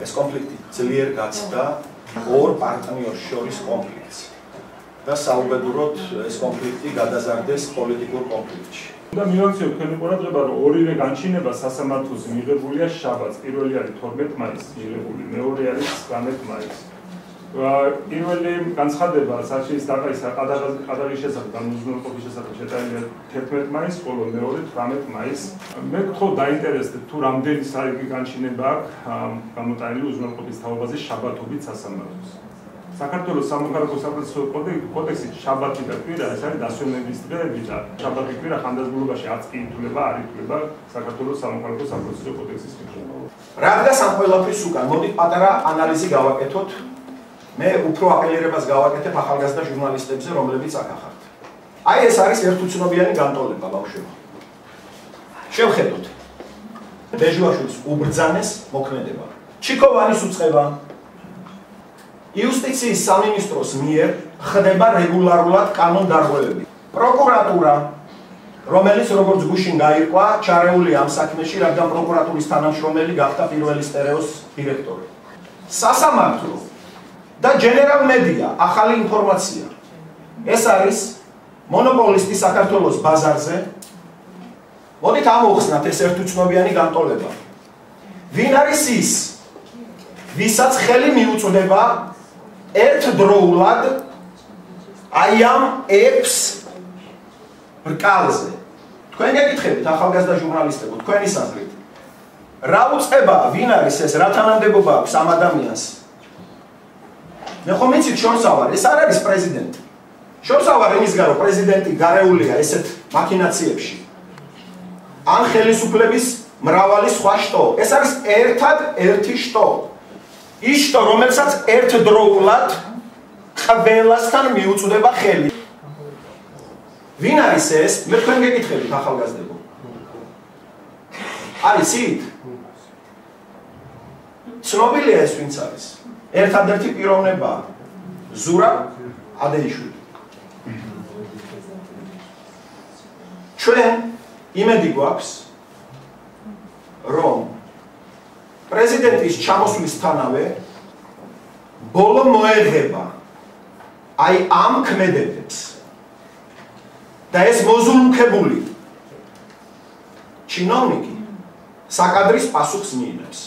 ეს კონფლიქტი ძლიერ გაცდა ორ პარტნიორს შორის კონფლიქტს და საუბედუროდ ეს კონფლიქტი გადაზარდეს პოლიტიკურ კონფლიქტში. და მივაქციოთ თქვენი ყურადღება, რომ ორივე განჩინება სასამართლოს მიღებულია შაბათს. პირველი არის 12 მაისს მიღებული, მეორე არის 19 მაისს. პირველი განცხადება საჩის ყადაღის შესახებ, განუზრუნველყოფის შესახებ შეტანილია 11 მაისს, ხოლო მეორე 18 მაისს. მე გთხოვ დაინტერესდეთ, თუ რამდენი საერთო განჩინება აქვს გამოტანილი უზრუნველყოფის თაობაზე შაბათობით სასამართლოს. საქართველოს სამოქალაქო საპროცესო კოდექსში შაბათი და კვირა ეს არის დასვენების დღეები და შაბათი კვირა ხანდაზმულობაში არც კი ითვლება, არ ითვლება საქართველოს სამოქალაქო საპროცესო კოდექსის მიხედვით. რადგან ამ ყველაფრის უკან მოდით პატარა ანალიზი გავაკეთოთ. მე უფრო აპელირებას გავაკეთებ ახალგაზრდა ჟურნალისტებზე, რომლებიც აქ ახართ. აი ეს არის ერთუცნობიანი განტოლება ბავშვებო. შევხედოთ. ბეჟუაშვილის უბრძანეს მოქმედება. ჩიქოვანის უწყება იუსტიციის სამინისტროს მიერ ხდება რეგულარულად კანონდარღვევები. პროკურატურა, რომელიც როგორც გუშინ გაირკვა, ჩარეულია ამ საქმეში, რადგან პროკურატურის თანამშრომელი გახდა პირველი სტერეოს დირექტორი. სასამართლო და ჯენერალ მედია, ახალი ინფორმაცია. ეს არის მონოპოლისტი საქართველოს ბაზარზე. მოდით ამოვხსნათ ეს ერთუცნობიანი განტოლება. ვინ არის ის, ვისაც ხელი მიუწვდება ერთდროულად აი ამ 6 ბრკალზე. თქვენ გეკითხებით ახალგაზრდა ჟურნალისტებო, თქვენი საზრით. რა უწყებაა, ვინ არის ეს, რა თანამდებობა აქვს ამ ადამიანს? მე ხომ იცით შორსა ვარ, ეს არ არის პრეზიდენტი. შორსა ვარ იმისგან, რომ პრეზიდენტი გარეულია ესეთ მაქინაციებში. ან ხელისუფლების მრავალი სხვა შტო. ეს არის ერთად-ერთი შტო. ის შტო, რომელსაც ერთდროულად ყველასთან მიუწვდება ხელი. ვინ არის ეს? მე თქვენ გეკითხებით ახალგაზრდებო. არიცით? ცნობილია ეს ვინც არის? ერთადერთი პიროვნებაა ზურაბ ადეიშვილი. ჩვენ იმედი გვაქვს, რომ პრეზიდენტის ჩამოსვლისთანავე ბოლო მოეღება აი ამ ქმედებებს და ეს მოზულმქებული ჩინოვნიკი საკადრის პასუხს მიიღებს.